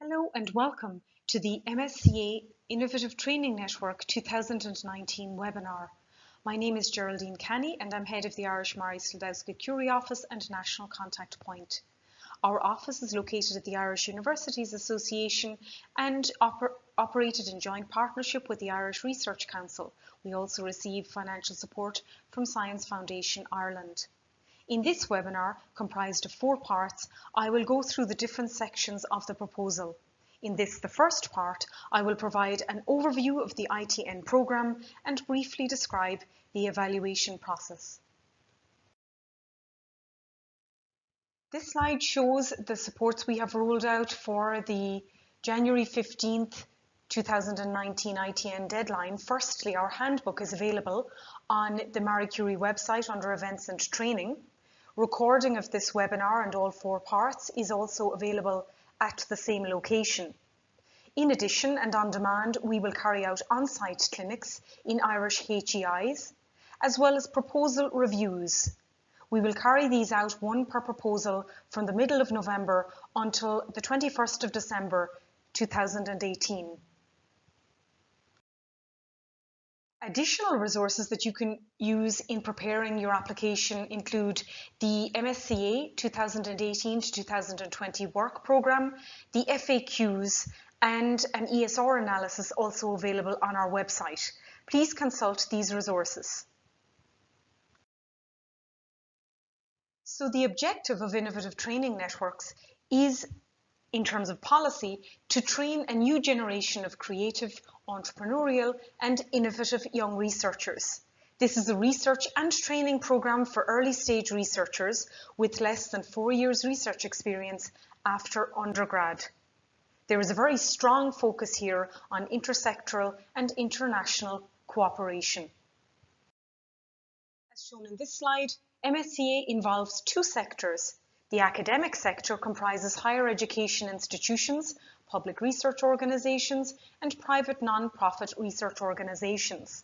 Hello and welcome to the MSCA Innovative Training Network 2019 webinar. My name is Geraldine Canny and I'm head of the Irish Mary Slodowska Curie Office and National Contact Point. Our office is located at the Irish Universities Association and operated in joint partnership with the Irish Research Council. We also receive financial support from Science Foundation Ireland. In this webinar, comprised of 4 parts, I will go through the different sections of the proposal. In this, the first part, I will provide an overview of the ITN programme and briefly describe the evaluation process. This slide shows the supports we have rolled out for the January 15th, 2019 ITN deadline. Firstly, our handbook is available on the Marie Curie website under Events and Training. Recording of this webinar and all 4 parts is also available at the same location. In addition, and on demand, we will carry out on-site clinics in Irish HEIs, as well as proposal reviews. We will carry these out 1 per proposal from the middle of November until the 21st of December 2018. Additional resources that you can use in preparing your application include the MSCA 2018 to 2020 work programme, the FAQs and an ESR analysis also available on our website. Please consult these resources. So the objective of innovative training networks is, in terms of policy, to train a new generation of creative, entrepreneurial and innovative young researchers. This is a research and training programme for early stage researchers with less than 4 years research experience after undergrad. There is a very strong focus here on intersectoral and international cooperation. As shown in this slide, MSCA involves 2 sectors. The academic sector comprises higher education institutions, public research organisations and private non-profit research organisations.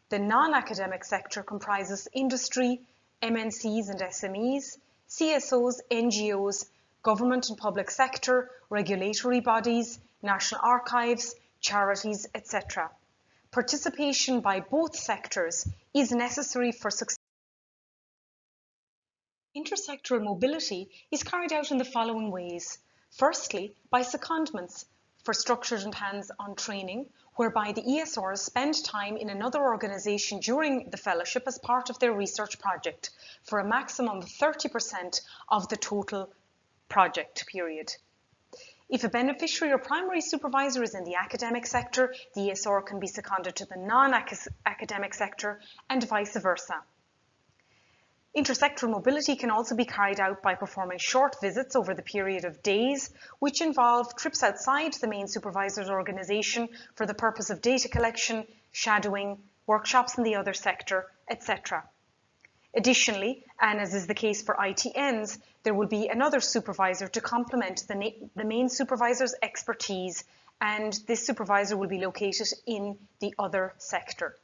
The non-academic sector comprises industry, MNCs and SMEs, CSOs, NGOs, government and public sector, regulatory bodies, national archives, charities, etc. Participation by both sectors is necessary for success. Intersectoral mobility is carried out in the following ways. Firstly, by secondments for structured and hands-on training, whereby the ESRs spend time in another organisation during the fellowship as part of their research project for a maximum of 30% of the total project period. If a beneficiary or primary supervisor is in the academic sector, the ESR can be seconded to the non-academic sector and vice versa. Intersectoral mobility can also be carried out by performing short visits over the period of days, which involve trips outside the main supervisor's organisation for the purpose of data collection, shadowing, workshops in the other sector, etc. Additionally, and as is the case for ITNs, there will be another supervisor to complement the main supervisor's expertise, and this supervisor will be located in the other sector.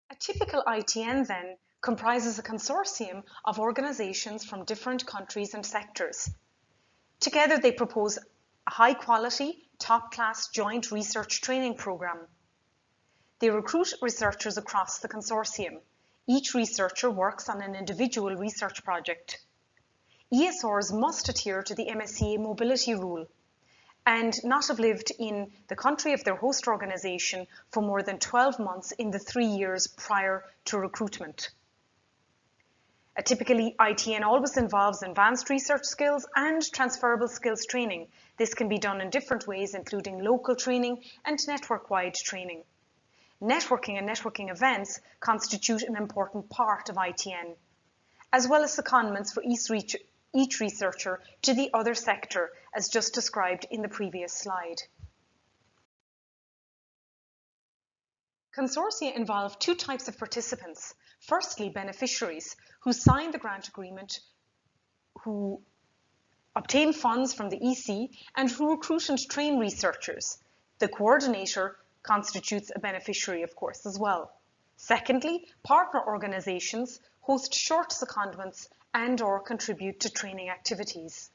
A typical ITN then comprises a consortium of organisations from different countries and sectors. Together they propose a high quality, top-class joint research training programme. They recruit researchers across the consortium. Each researcher works on an individual research project. ESRs must adhere to the MSCA mobility rule and not have lived in the country of their host organisation for more than 12 months in the 3 years prior to recruitment. Typically, ITN always involves advanced research skills and transferable skills training. This can be done in different ways, including local training and network-wide training. Networking and networking events constitute an important part of ITN, as well as secondments for each researcher to the other sector, as just described in the previous slide. Consortia involve 2 types of participants. Firstly, beneficiaries who sign the grant agreement, who obtain funds from the EC and who recruit and train researchers. The coordinator constitutes a beneficiary, of course, as well. Secondly, partner organisations host short secondments and/or contribute to training activities.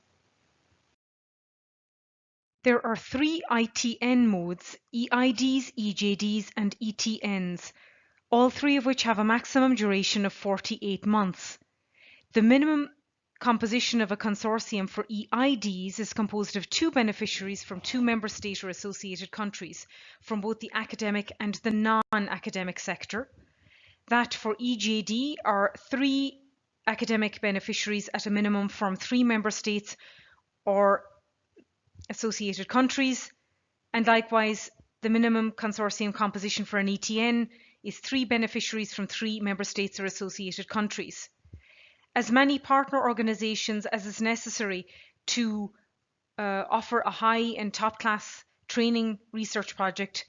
There are 3 ITN modes: EIDs, EJDs and ETNs, all 3 of which have a maximum duration of 48 months. The minimum composition of a consortium for EIDs is composed of 2 beneficiaries from 2 member state or associated countries, from both the academic and the non-academic sector. That for EJD are 3 academic beneficiaries at a minimum from 3 member states or associated countries, and likewise the minimum consortium composition for an ETN is 3 beneficiaries from 3 member states or associated countries. As many partner organisations as is necessary to offer a high and top class training research project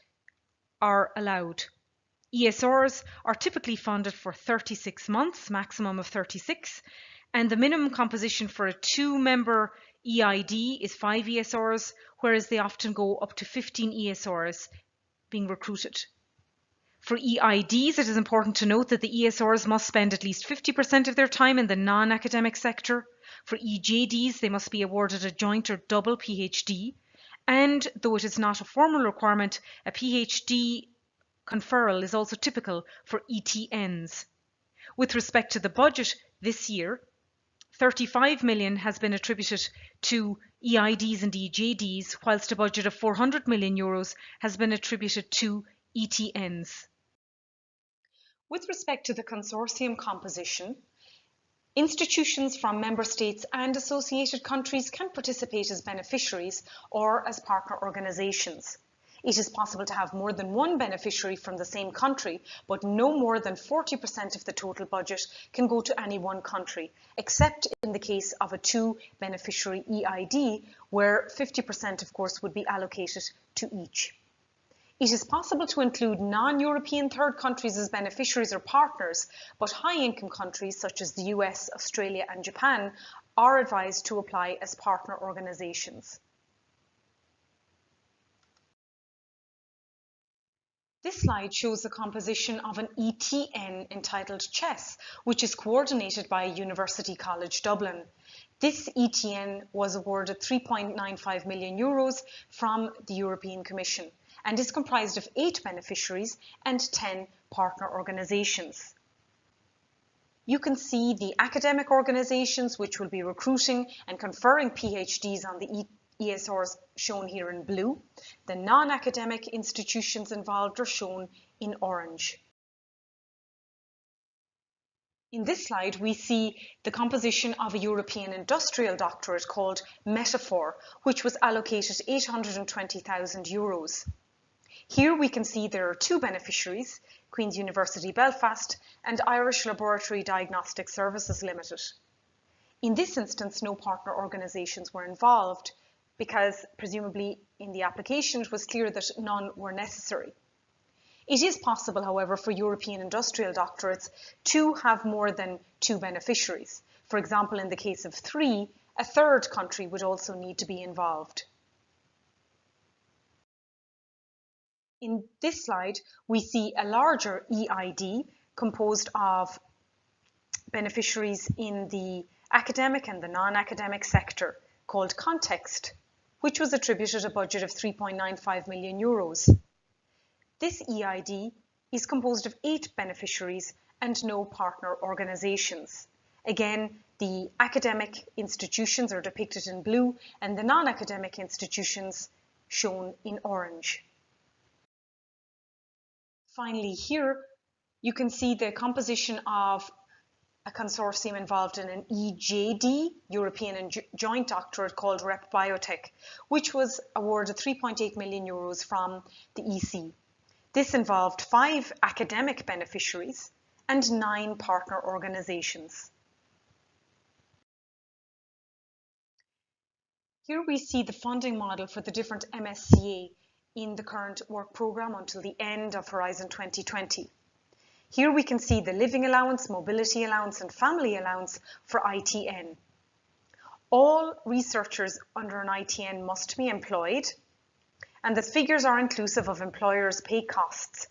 are allowed. ESRs are typically funded for 36 months, maximum of 36, and the minimum composition for a 2-member EID is 5 ESRs, whereas they often go up to 15 ESRs being recruited. For EIDs, it is important to note that the ESRs must spend at least 50% of their time in the non-academic sector. For EJDs, they must be awarded a joint or double PhD, and though it is not a formal requirement, a PhD conferral is also typical for ETNs. With respect to the budget this year, 35 million has been attributed to EIDs and EJDs, whilst a budget of 400 million euros has been attributed to ETNs. With respect to the consortium composition, institutions from member states and associated countries can participate as beneficiaries or as partner organisations. It is possible to have more than one beneficiary from the same country, but no more than 40% of the total budget can go to any one country, except in the case of a 2-beneficiary EID, where 50% of course would be allocated to each. It is possible to include non-European third countries as beneficiaries or partners, but high-income countries such as the US, Australia and Japan are advised to apply as partner organisations. This slide shows the composition of an ETN entitled Chess, which is coordinated by University College Dublin. This ETN was awarded 3.95 million euros from the European Commission and is comprised of 8 beneficiaries and 10 partner organisations. You can see the academic organisations which will be recruiting and conferring PhDs on the ESRs shown here in blue. The non-academic institutions involved are shown in orange. In this slide, we see the composition of a European industrial doctorate called Metaphor, which was allocated 820,000 euros. Here we can see there are 2 beneficiaries, Queen's University Belfast and Irish Laboratory Diagnostic Services Limited. In this instance, no partner organisations were involved because presumably in the application it was clear that none were necessary. It is possible, however, for European industrial doctorates to have more than 2 beneficiaries. For example, in the case of 3, a third country would also need to be involved. In this slide, we see a larger EID composed of beneficiaries in the academic and the non-academic sector called Context, which was attributed a budget of 3.95 million euros. This EID is composed of 8 beneficiaries and no partner organisations. Again, the academic institutions are depicted in blue and the non-academic institutions shown in orange. Finally, here you can see the composition of a consortium involved in an EJD, European and Joint Doctorate called Rep Biotech, which was awarded 3.8 million euros from the EC. This involved 5 academic beneficiaries and 9 partner organisations. Here we see the funding model for the different MSCA in the current work programme until the end of Horizon 2020. Here we can see the living allowance, mobility allowance and family allowance for ITN. All researchers under an ITN must be employed, and the figures are inclusive of employers' pay costs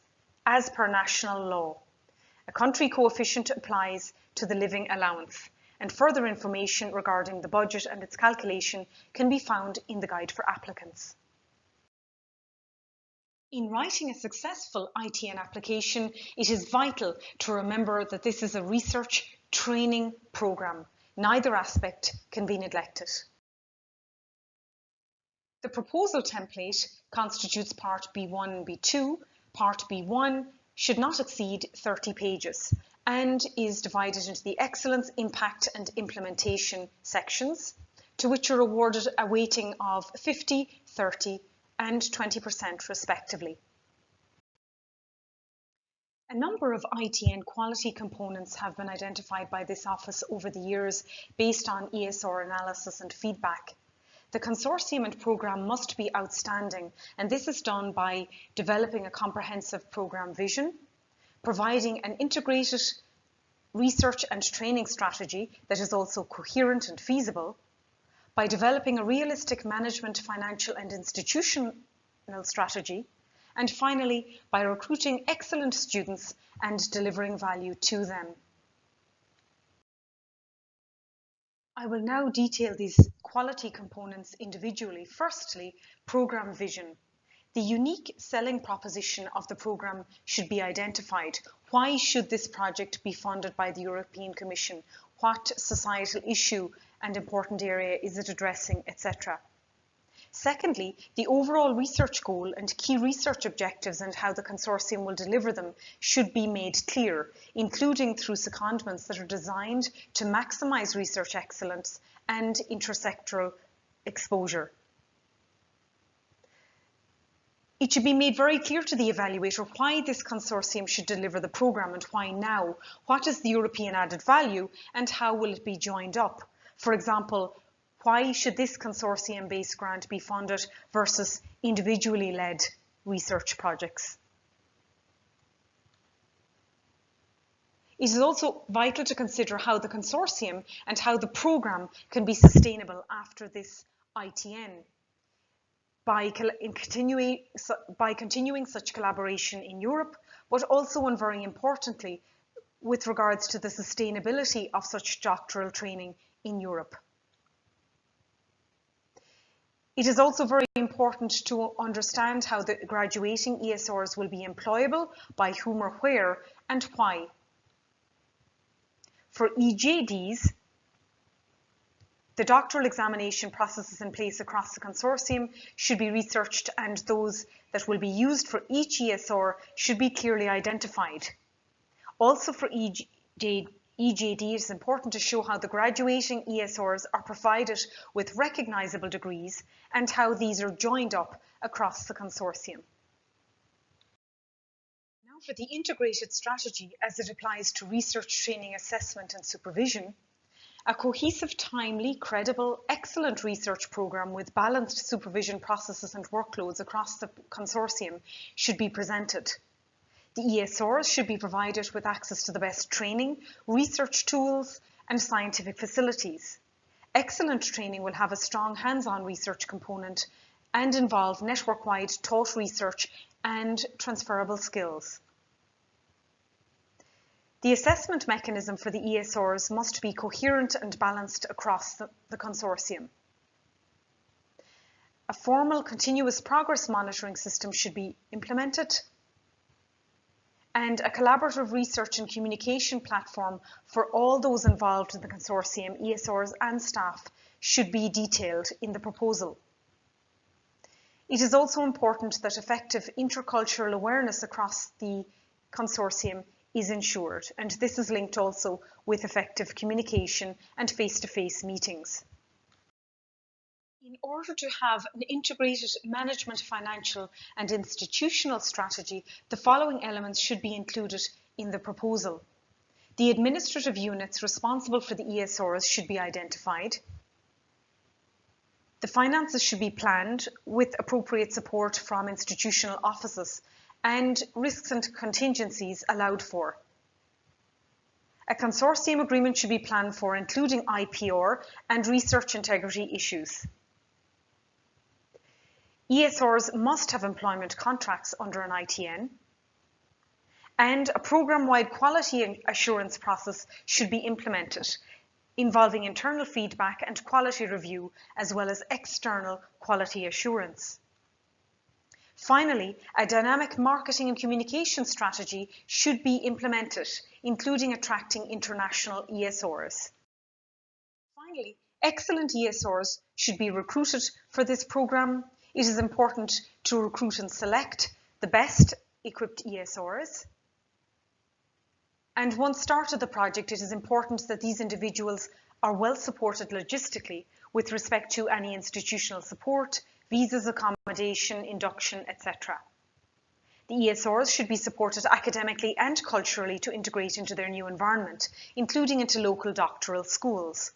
as per national law. A country coefficient applies to the living allowance, and further information regarding the budget and its calculation can be found in the guide for applicants. In writing a successful ITN application, it is vital to remember that this is a research training programme. Neither aspect can be neglected. The proposal template constitutes Part B1 and B2. Part B1 should not exceed 30 pages and is divided into the Excellence, Impact and Implementation sections, to which are awarded a weighting of 50, 30 and 20% respectively. A number of ITN quality components have been identified by this office over the years based on ESR analysis and feedback. The consortium and programme must be outstanding, and this is done by developing a comprehensive programme vision, providing an integrated research and training strategy that is also coherent and feasible, by developing a realistic management, financial and institutional strategy, and finally, by recruiting excellent students and delivering value to them. I will now detail these quality components individually. Firstly, programme vision. The unique selling proposition of the programme should be identified. Why should this project be funded by the European Commission? What societal issue and important area is it addressing, etc. Secondly, the overall research goal and key research objectives and how the consortium will deliver them should be made clear, including through secondments that are designed to maximise research excellence and intersectoral exposure. It should be made very clear to the evaluator why this consortium should deliver the programme and why now. What is the European added value and how will it be joined up? For example, why should this consortium-based grant be funded versus individually led research projects? It is also vital to consider how the consortium and how the programme can be sustainable after this ITN by continuing such collaboration in Europe, but also, and very importantly, with regards to the sustainability of such doctoral training in Europe. It is also very important to understand how the graduating ESRs will be employable, by whom or where, and why. For EJDs, the doctoral examination processes in place across the consortium should be researched, and those that will be used for each ESR should be clearly identified. Also for EJD, it is important to show how the graduating ESRs are provided with recognisable degrees and how these are joined up across the consortium. Now for the integrated strategy as it applies to research, training, assessment and supervision. A cohesive, timely, credible, excellent research programme with balanced supervision processes and workloads across the consortium should be presented. The ESRs should be provided with access to the best training, research tools and scientific facilities. Excellent training will have a strong hands-on research component and involve network-wide taught research and transferable skills. The assessment mechanism for the ESRs must be coherent and balanced across the consortium. A formal continuous progress monitoring system should be implemented, and a collaborative research and communication platform for all those involved in the consortium, ESRs and staff, should be detailed in the proposal. It is also important that effective intercultural awareness across the consortium is ensured, and this is linked also with effective communication and face-to-face meetings. In order to have an integrated management, financial and institutional strategy, the following elements should be included in the proposal. The administrative units responsible for the ESRs should be identified. The finances should be planned with appropriate support from institutional offices and risks and contingencies allowed for. A consortium agreement should be planned for, including IPR and research integrity issues. ESRs must have employment contracts under an ITN, and a programme-wide quality assurance process should be implemented, involving internal feedback and quality review, as well as external quality assurance. Finally, a dynamic marketing and communication strategy should be implemented, including attracting international ESRs. Finally, excellent ESRs should be recruited for this programme. It is important to recruit and select the best equipped ESRs. And once started the project, it is important that these individuals are well supported logistically with respect to any institutional support, visas, accommodation, induction, etc. The ESRs should be supported academically and culturally to integrate into their new environment, including into local doctoral schools.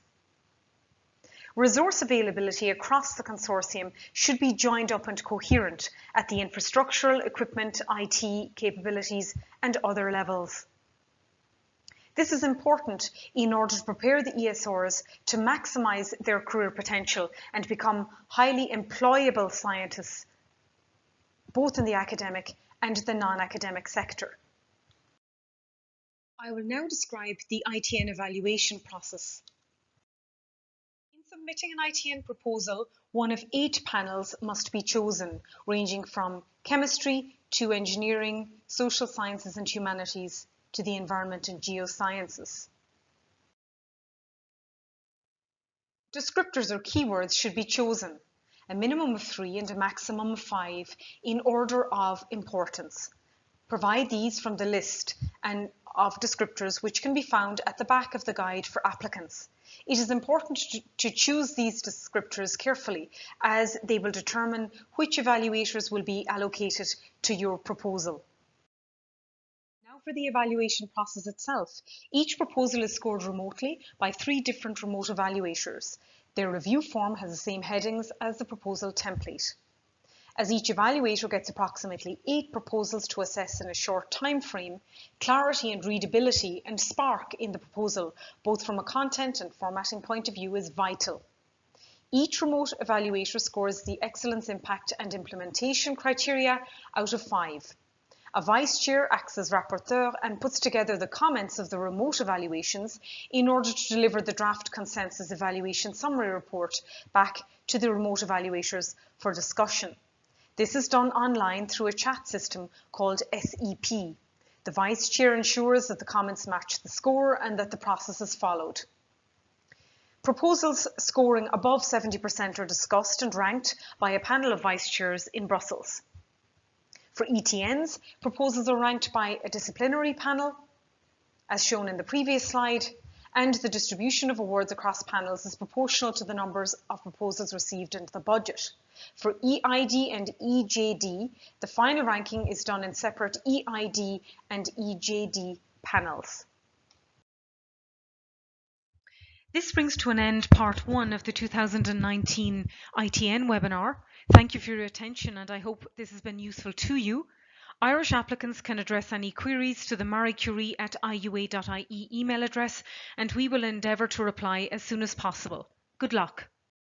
Resource availability across the consortium should be joined up and coherent at the infrastructural, equipment, IT capabilities and other levels. This is important in order to prepare the ESRs to maximise their career potential and become highly employable scientists, both in the academic and the non-academic sector. I will now describe the ITN evaluation process. In submitting an ITN proposal, one of 8 panels must be chosen, ranging from chemistry to engineering, social sciences and humanities, to the environment and geosciences. Descriptors or keywords should be chosen, a minimum of 3 and a maximum of 5 in order of importance. Provide these from the list of descriptors which can be found at the back of the guide for applicants. It is important to choose these descriptors carefully as they will determine which evaluators will be allocated to your proposal. Now for the evaluation process itself. Each proposal is scored remotely by 3 different remote evaluators. Their review form has the same headings as the proposal template. As each evaluator gets approximately 8 proposals to assess in a short time frame, clarity and readability and spark in the proposal, both from a content and formatting point of view, is vital. Each remote evaluator scores the excellence, impact and implementation criteria out of 5. A vice chair acts as rapporteur and puts together the comments of the remote evaluations in order to deliver the draft consensus evaluation summary report back to the remote evaluators for discussion. This is done online through a chat system called SEP. The vice chair ensures that the comments match the score and that the process is followed. Proposals scoring above 70% are discussed and ranked by a panel of vice chairs in Brussels. For ETNs, proposals are ranked by a disciplinary panel, as shown in the previous slide, and the distribution of awards across panels is proportional to the numbers of proposals received into the budget. For EID and EJD, the final ranking is done in separate EID and EJD panels. This brings to an end part 1 of the 2019 ITN webinar. Thank you for your attention and I hope this has been useful to you. Irish applicants can address any queries to the mariecurie@iua.ie email address and we will endeavour to reply as soon as possible. Good luck.